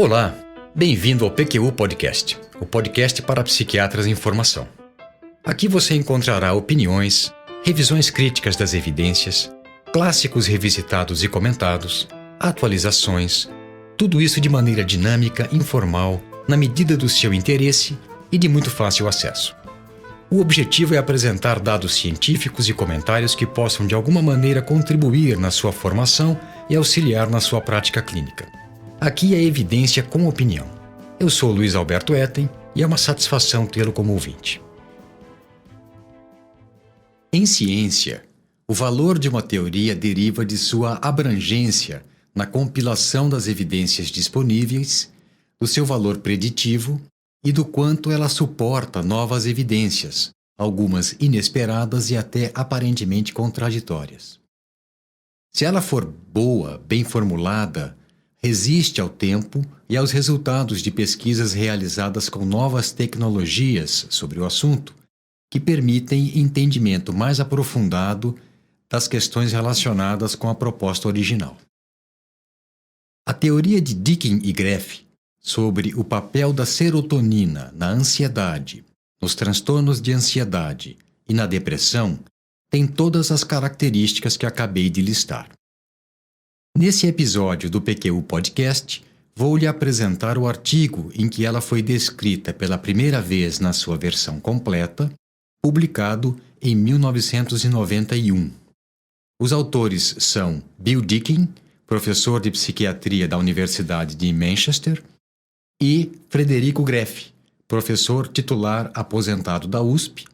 Olá, bem-vindo ao PQU Podcast, o podcast para psiquiatras em formação. Aqui você encontrará opiniões, revisões críticas das evidências, clássicos revisitados e comentados, atualizações, tudo isso de maneira dinâmica, informal, na medida do seu interesse e de muito fácil acesso. O objetivo é apresentar dados científicos e comentários que possam de alguma maneira contribuir na sua formação e auxiliar na sua prática clínica. Aqui é evidência com opinião. Eu sou Luiz Alberto Etten e é uma satisfação tê-lo como ouvinte. Em ciência, o valor de uma teoria deriva de sua abrangência na compilação das evidências disponíveis, do seu valor preditivo e do quanto ela suporta novas evidências, algumas inesperadas e até aparentemente contraditórias. Se ela for boa, bem formulada, resiste ao tempo e aos resultados de pesquisas realizadas com novas tecnologias sobre o assunto, que permitem entendimento mais aprofundado das questões relacionadas com a proposta original. A teoria de Deakin e Greff sobre o papel da serotonina na ansiedade, nos transtornos de ansiedade e na depressão tem todas as características que acabei de listar. Nesse episódio do PQU Podcast, vou lhe apresentar o artigo em que ela foi descrita pela primeira vez na sua versão completa, publicado em 1991. Os autores são Bill Deakin, professor de psiquiatria da Universidade de Manchester, e Frederico Greff, professor titular aposentado da USP,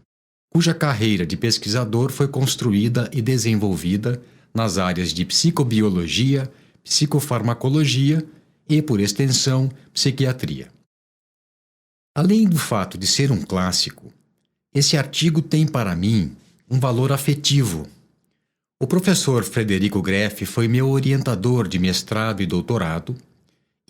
cuja carreira de pesquisador foi construída e desenvolvida nas áreas de psicobiologia, psicofarmacologia e, por extensão, psiquiatria. Além do fato de ser um clássico, esse artigo tem para mim um valor afetivo. O professor Frederico Greff foi meu orientador de mestrado e doutorado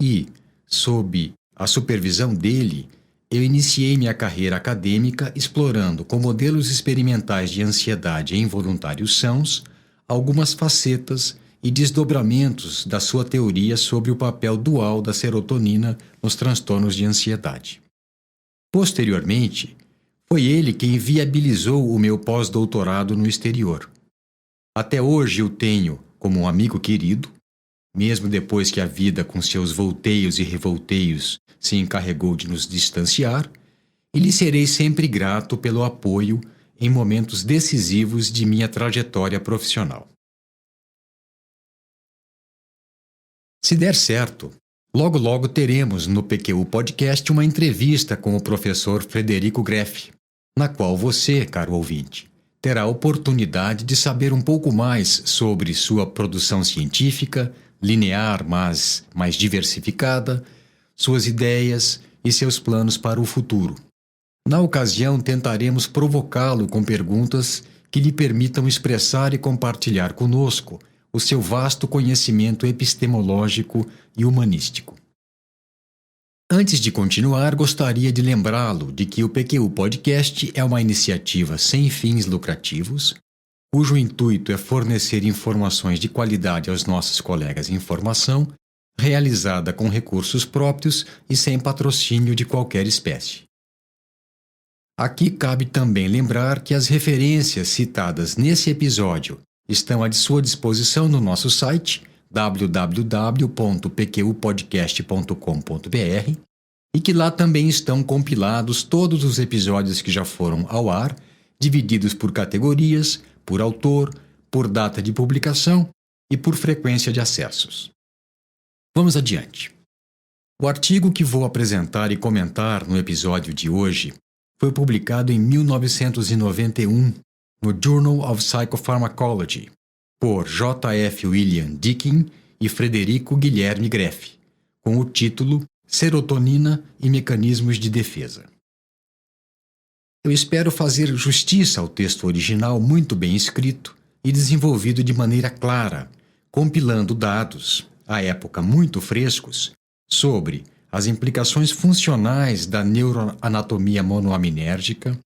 e, sob a supervisão dele, eu iniciei minha carreira acadêmica explorando com modelos experimentais de ansiedade em voluntários sãos algumas facetas e desdobramentos da sua teoria sobre o papel dual da serotonina nos transtornos de ansiedade. Posteriormente, foi ele quem viabilizou o meu pós-doutorado no exterior. Até hoje o tenho como um amigo querido, mesmo depois que a vida com seus volteios e revolteios se encarregou de nos distanciar, e lhe serei sempre grato pelo apoio em momentos decisivos de minha trajetória profissional. Se der certo, logo teremos no PQU Podcast uma entrevista com o professor Frederico Greff, na qual você, caro ouvinte, terá a oportunidade de saber um pouco mais sobre sua produção científica, linear, mas mais diversificada, suas ideias e seus planos para o futuro. Na ocasião, tentaremos provocá-lo com perguntas que lhe permitam expressar e compartilhar conosco o seu vasto conhecimento epistemológico e humanístico. Antes de continuar, gostaria de lembrá-lo de que o PQU Podcast é uma iniciativa sem fins lucrativos, cujo intuito é fornecer informações de qualidade aos nossos colegas em formação, realizada com recursos próprios e sem patrocínio de qualquer espécie. Aqui cabe também lembrar que as referências citadas nesse episódio estão à sua disposição no nosso site www.pqpodcast.com.br e que lá também estão compilados todos os episódios que já foram ao ar, divididos por categorias, por autor, por data de publicação e por frequência de acessos. Vamos adiante. O artigo que vou apresentar e comentar no episódio de hoje foi publicado em 1991 no Journal of Psychopharmacology por J.F. William Deakin e Frederico Guilherme Greff, com o título Serotonina e Mecanismos de Defesa. Eu espero fazer justiça ao texto original muito bem escrito e desenvolvido de maneira clara, compilando dados, à época muito frescos, sobre as implicações funcionais da neuroanatomia monoaminérgica,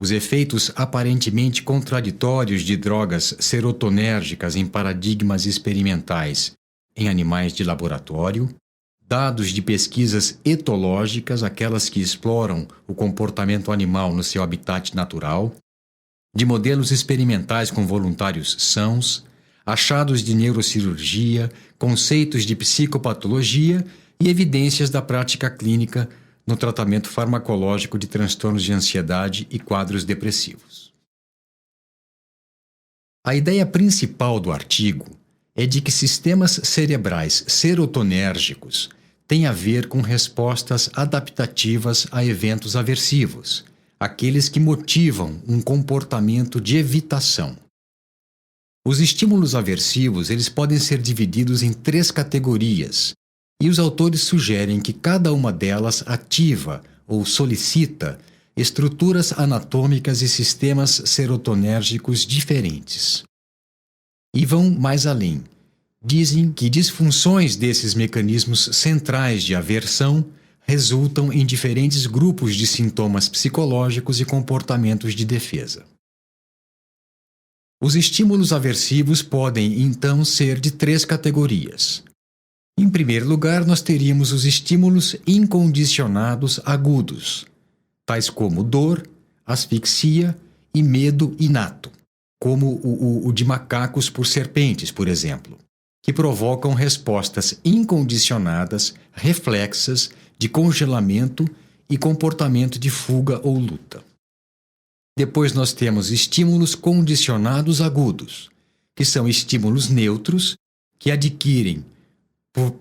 os efeitos aparentemente contraditórios de drogas serotonérgicas em paradigmas experimentais em animais de laboratório, dados de pesquisas etológicas, aquelas que exploram o comportamento animal no seu habitat natural, de modelos experimentais com voluntários sãos, achados de neurocirurgia, conceitos de psicopatologia e evidências da prática clínica no tratamento farmacológico de transtornos de ansiedade e quadros depressivos. A ideia principal do artigo é de que sistemas cerebrais serotonérgicos têm a ver com respostas adaptativas a eventos aversivos, aqueles que motivam um comportamento de evitação. Os estímulos aversivos eles podem ser divididos em 3 categorias, e os autores sugerem que cada uma delas ativa ou solicita estruturas anatômicas e sistemas serotonérgicos diferentes. E vão mais além. Dizem que disfunções desses mecanismos centrais de aversão resultam em diferentes grupos de sintomas psicológicos e comportamentos de defesa. Os estímulos aversivos podem, então, ser de 3 categorias. Em primeiro lugar, nós teríamos os estímulos incondicionados agudos, tais como dor, asfixia e medo inato, como o de macacos por serpentes, por exemplo, que provocam respostas incondicionadas, reflexas, de congelamento e comportamento de fuga ou luta. Depois nós temos estímulos condicionados agudos, que são estímulos neutros que adquirem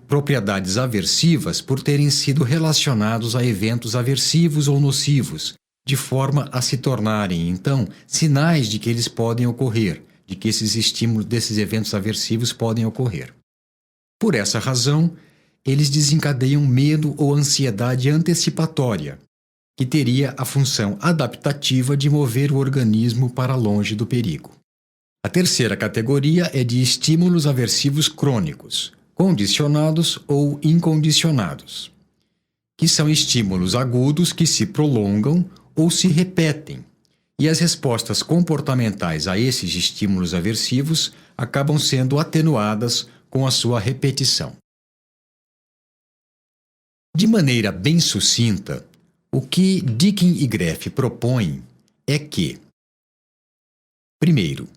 propriedades aversivas por terem sido relacionados a eventos aversivos ou nocivos, de forma a se tornarem, então, sinais de que eles podem ocorrer, de que esses estímulos desses eventos aversivos podem ocorrer. Por essa razão, eles desencadeiam medo ou ansiedade antecipatória, que teria a função adaptativa de mover o organismo para longe do perigo. A terceira categoria é de estímulos aversivos crônicos, condicionados ou incondicionados, que são estímulos agudos que se prolongam ou se repetem, e as respostas comportamentais a esses estímulos aversivos acabam sendo atenuadas com a sua repetição. De maneira bem sucinta, o que Deakin e Greff propõem é que, primeiro,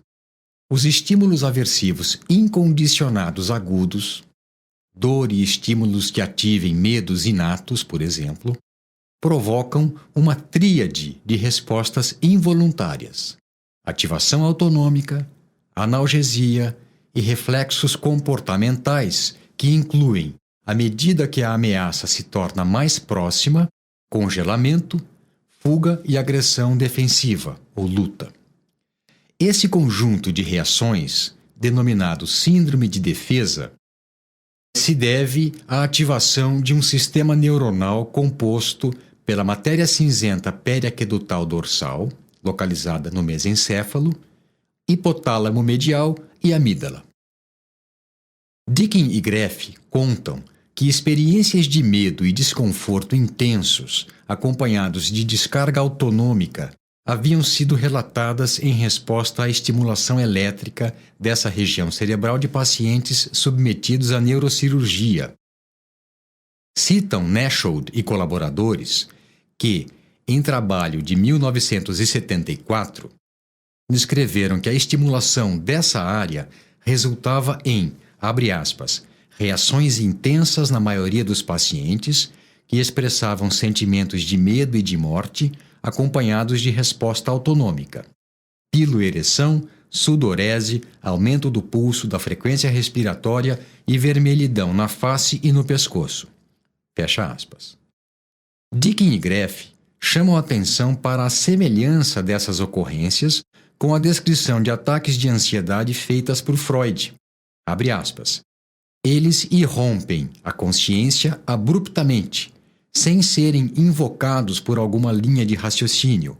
os estímulos aversivos incondicionados agudos, dor e estímulos que ativem medos inatos, por exemplo, provocam uma tríade de respostas involuntárias: ativação autonômica, analgesia e reflexos comportamentais que incluem, à medida que a ameaça se torna mais próxima, congelamento, fuga e agressão defensiva ou luta. Esse conjunto de reações, denominado síndrome de defesa, se deve à ativação de um sistema neuronal composto pela matéria cinzenta periaquedutal dorsal, localizada no mesencéfalo, hipotálamo medial e amígdala. Deakin e Greff contam que experiências de medo e desconforto intensos, acompanhados de descarga autonômica, haviam sido relatadas em resposta à estimulação elétrica dessa região cerebral de pacientes submetidos à neurocirurgia. Citam Nashold e colaboradores que, em trabalho de 1974, descreveram que a estimulação dessa área resultava em, abre aspas, reações intensas na maioria dos pacientes que expressavam sentimentos de medo e de morte, acompanhados de resposta autonômica, piloereção, sudorese, aumento do pulso, da frequência respiratória e vermelhidão na face e no pescoço. Fecha aspas. Deakin e Greff chamam atenção para a semelhança dessas ocorrências com a descrição de ataques de ansiedade feitas por Freud. Abre aspas. Eles irrompem a consciência abruptamente, sem serem invocados por alguma linha de raciocínio.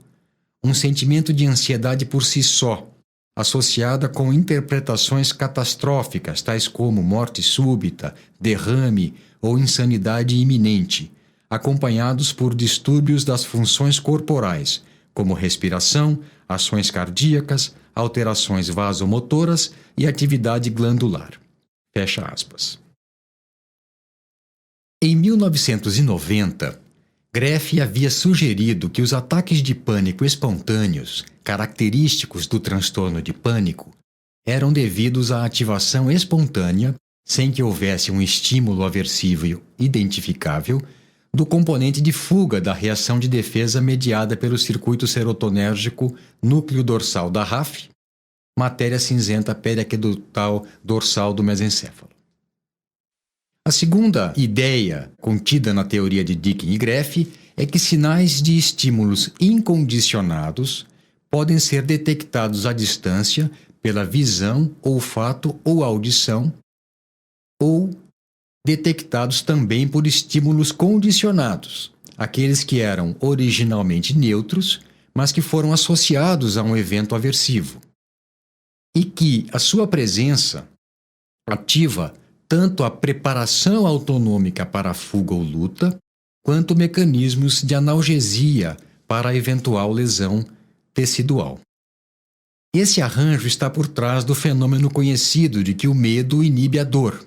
Um sentimento de ansiedade por si só, associada com interpretações catastróficas, tais como morte súbita, derrame ou insanidade iminente, acompanhados por distúrbios das funções corporais, como respiração, ações cardíacas, alterações vasomotoras e atividade glandular. Fecha aspas. Em 1990, Greff havia sugerido que os ataques de pânico espontâneos, característicos do transtorno de pânico, eram devidos à ativação espontânea, sem que houvesse um estímulo aversivo identificável, do componente de fuga da reação de defesa mediada pelo circuito serotonérgico núcleo dorsal da RAF, matéria cinzenta periaquedutal dorsal do mesencéfalo. A segunda ideia contida na teoria de Deakin e Greff é que sinais de estímulos incondicionados podem ser detectados à distância pela visão, olfato ou audição, ou detectados também por estímulos condicionados, aqueles que eram originalmente neutros, mas que foram associados a um evento aversivo, e que a sua presença ativa tanto a preparação autonômica para a fuga ou luta, quanto mecanismos de analgesia para a eventual lesão tecidual. Esse arranjo está por trás do fenômeno conhecido de que o medo inibe a dor.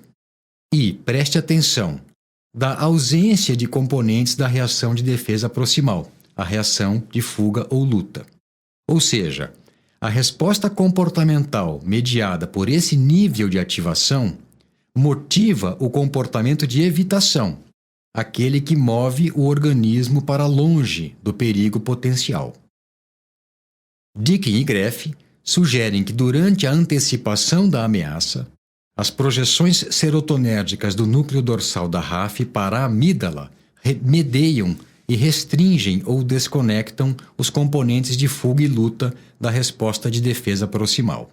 E, preste atenção, da ausência de componentes da reação de defesa proximal, a reação de fuga ou luta. Ou seja, a resposta comportamental mediada por esse nível de ativação motiva o comportamento de evitação, aquele que move o organismo para longe do perigo potencial. Deakin e Greff sugerem que durante a antecipação da ameaça, as projeções serotonérgicas do núcleo dorsal da RAF para a amígdala medeiam e restringem ou desconectam os componentes de fuga e luta da resposta de defesa proximal.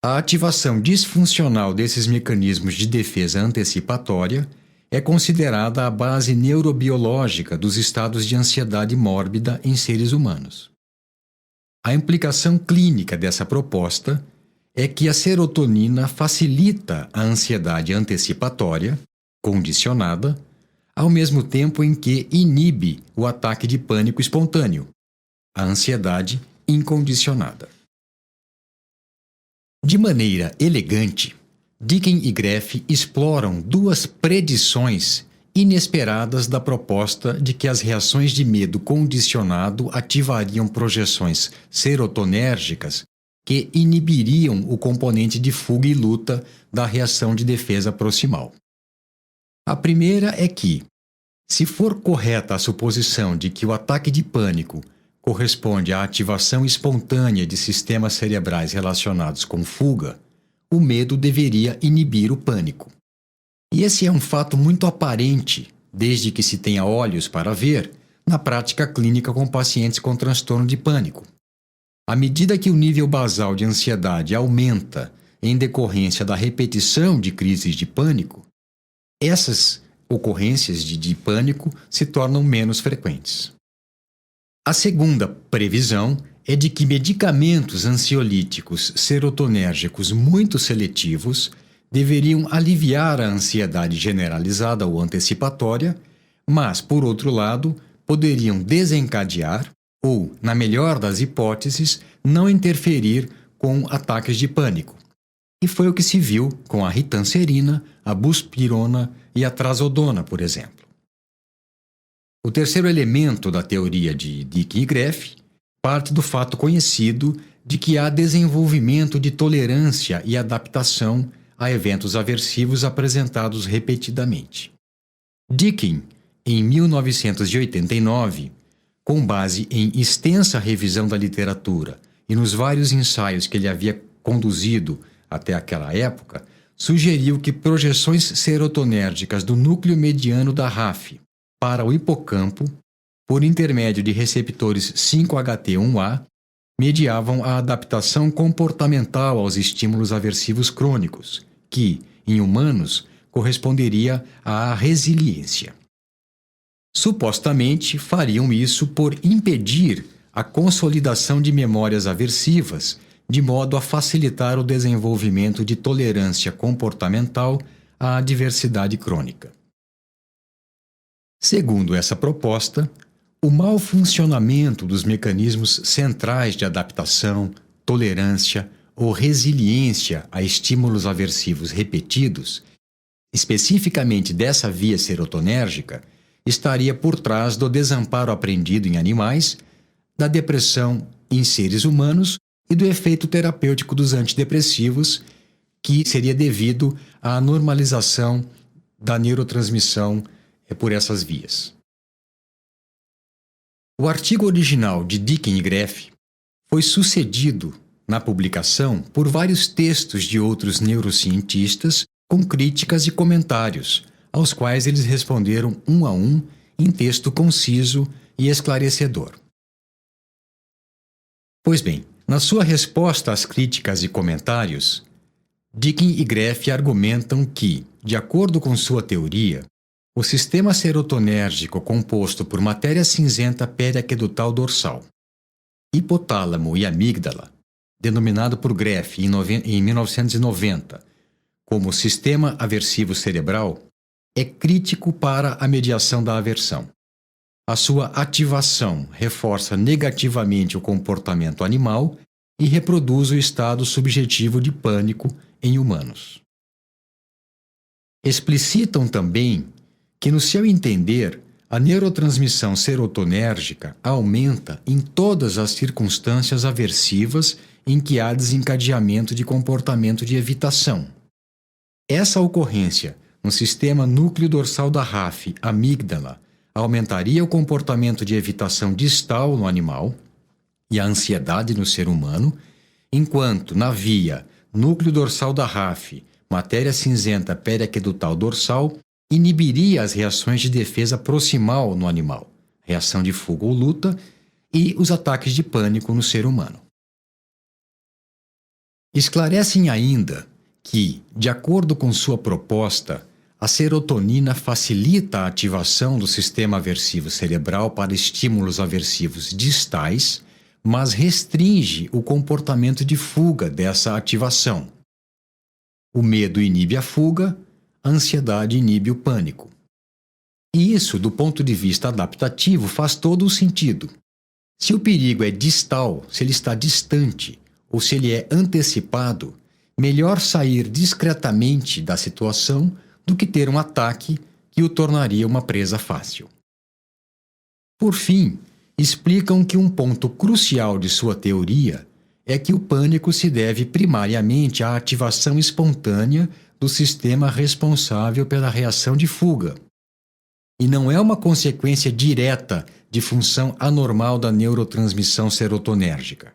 A ativação disfuncional desses mecanismos de defesa antecipatória é considerada a base neurobiológica dos estados de ansiedade mórbida em seres humanos. A implicação clínica dessa proposta é que a serotonina facilita a ansiedade antecipatória, condicionada, ao mesmo tempo em que inibe o ataque de pânico espontâneo, a ansiedade incondicionada. De maneira elegante, Deakin e Greff exploram duas predições inesperadas da proposta de que as reações de medo condicionado ativariam projeções serotonérgicas que inibiriam o componente de fuga e luta da reação de defesa proximal. A primeira é que, se for correta a suposição de que o ataque de pânico corresponde à ativação espontânea de sistemas cerebrais relacionados com fuga, o medo deveria inibir o pânico. E esse é um fato muito aparente, desde que se tenha olhos para ver, na prática clínica com pacientes com transtorno de pânico. À medida que o nível basal de ansiedade aumenta em decorrência da repetição de crises de pânico, essas ocorrências de pânico se tornam menos frequentes. A segunda previsão é de que medicamentos ansiolíticos serotonérgicos muito seletivos deveriam aliviar a ansiedade generalizada ou antecipatória, mas, por outro lado, poderiam desencadear ou, na melhor das hipóteses, não interferir com ataques de pânico. E foi o que se viu com a ritanserina, a buspirona e a trazodona, por exemplo. O terceiro elemento da teoria de Deakin e Greff parte do fato conhecido de que há desenvolvimento de tolerância e adaptação a eventos aversivos apresentados repetidamente. Deakin, em 1989, com base em extensa revisão da literatura e nos vários ensaios que ele havia conduzido até aquela época, sugeriu que projeções serotonérgicas do núcleo mediano da RAF para o hipocampo, por intermédio de receptores 5-HT1A, mediavam a adaptação comportamental aos estímulos aversivos crônicos, que, em humanos, corresponderia à resiliência. Supostamente fariam isso por impedir a consolidação de memórias aversivas, de modo a facilitar o desenvolvimento de tolerância comportamental à adversidade crônica. Segundo essa proposta, o mau funcionamento dos mecanismos centrais de adaptação, tolerância ou resiliência a estímulos aversivos repetidos especificamente dessa via serotonérgica, estaria por trás do desamparo aprendido em animais, da depressão em seres humanos e do efeito terapêutico dos antidepressivos, que seria devido à normalização da neurotransmissão por essas vias. O artigo original de Deakin e Greff foi sucedido na publicação por vários textos de outros neurocientistas com críticas e comentários, aos quais eles responderam um a um em texto conciso e esclarecedor. Pois bem, na sua resposta às críticas e comentários, Deakin e Greff argumentam que, de acordo com sua teoria, o sistema serotonérgico composto por matéria cinzenta periaquedutal dorsal, hipotálamo e amígdala, denominado por Greff em 1990 como sistema aversivo cerebral, é crítico para a mediação da aversão. A sua ativação reforça negativamente o comportamento animal e reproduz o estado subjetivo de pânico em humanos. Explicitam também que, no seu entender, a neurotransmissão serotonérgica aumenta em todas as circunstâncias aversivas em que há desencadeamento de comportamento de evitação. Essa ocorrência no sistema núcleo dorsal da RAF, amígdala, aumentaria o comportamento de evitação distal no animal e a ansiedade no ser humano, enquanto na via núcleo dorsal da RAF, matéria cinzenta periaquedutal dorsal, inibiria as reações de defesa proximal no animal, reação de fuga ou luta, e os ataques de pânico no ser humano. Esclarecem ainda que, de acordo com sua proposta, a serotonina facilita a ativação do sistema aversivo cerebral para estímulos aversivos distais, mas restringe o comportamento de fuga dessa ativação. O medo inibe a fuga, a ansiedade inibe o pânico. E isso, do ponto de vista adaptativo, faz todo o sentido. Se o perigo é distal, se ele está distante, ou se ele é antecipado, melhor sair discretamente da situação do que ter um ataque que o tornaria uma presa fácil. Por fim, explicam que um ponto crucial de sua teoria é que o pânico se deve primariamente à ativação espontânea do sistema responsável pela reação de fuga, e não é uma consequência direta de função anormal da neurotransmissão serotonérgica.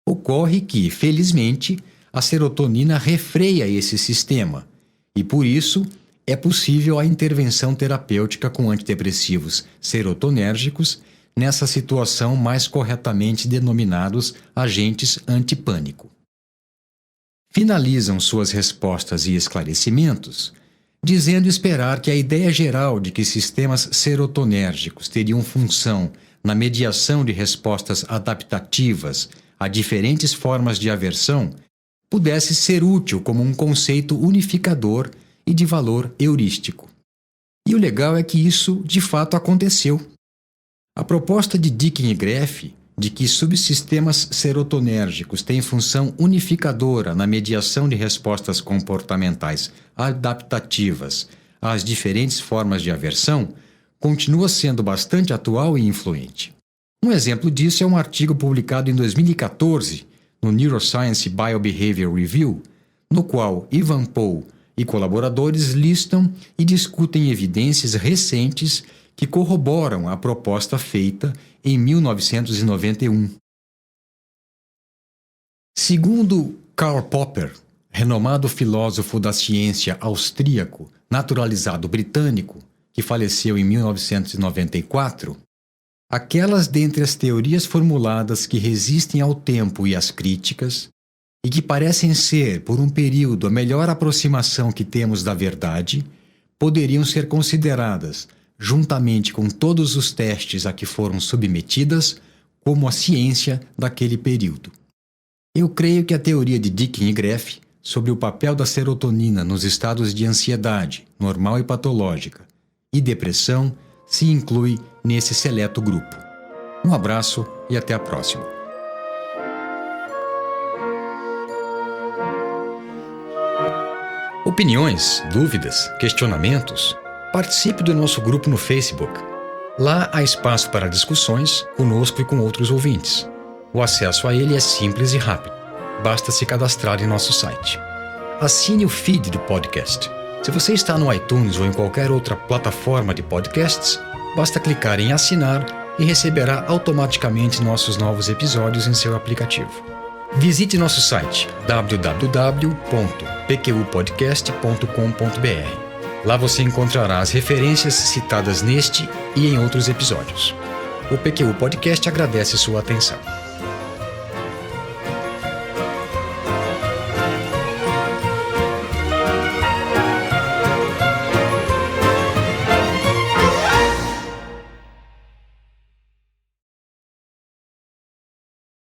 Ocorre que, felizmente, a serotonina refreia esse sistema, e por isso é possível a intervenção terapêutica com antidepressivos serotonérgicos nessa situação mais corretamente denominados agentes antipânico. Finalizam suas respostas e esclarecimentos dizendo esperar que a ideia geral de que sistemas serotonérgicos teriam função na mediação de respostas adaptativas a diferentes formas de aversão pudesse ser útil como um conceito unificador e de valor heurístico. E o legal é que isso, de fato, aconteceu. A proposta de Deakin e Greff de que subsistemas serotonérgicos têm função unificadora na mediação de respostas comportamentais adaptativas às diferentes formas de aversão continua sendo bastante atual e influente. Um exemplo disso é um artigo publicado em 2014 no Neuroscience Biobehavior Review, no qual Ivan Paul e colaboradores listam e discutem evidências recentes que corroboram a proposta feita em 1991. Segundo Karl Popper, renomado filósofo da ciência austríaco, naturalizado britânico, que faleceu em 1994, aquelas dentre as teorias formuladas que resistem ao tempo e às críticas, e que parecem ser, por um período, a melhor aproximação que temos da verdade, poderiam ser consideradas, juntamente com todos os testes a que foram submetidas, como a ciência daquele período. Eu creio que a teoria de Deakin e Greff sobre o papel da serotonina nos estados de ansiedade, normal e patológica, e depressão se inclui nesse seleto grupo. Um abraço e até a próxima. O opiniões, dúvidas, questionamentos, participe do nosso grupo no Facebook. Lá há espaço para discussões conosco e com outros ouvintes. O acesso a ele é simples e rápido. Basta se cadastrar em nosso site. Assine o feed do podcast. Se você está no iTunes ou em qualquer outra plataforma de podcasts, basta clicar em assinar e receberá automaticamente nossos novos episódios em seu aplicativo. Visite nosso site www.pqpodcast.com.br. Lá você encontrará as referências citadas neste e em outros episódios. O PQU Podcast agradece sua atenção.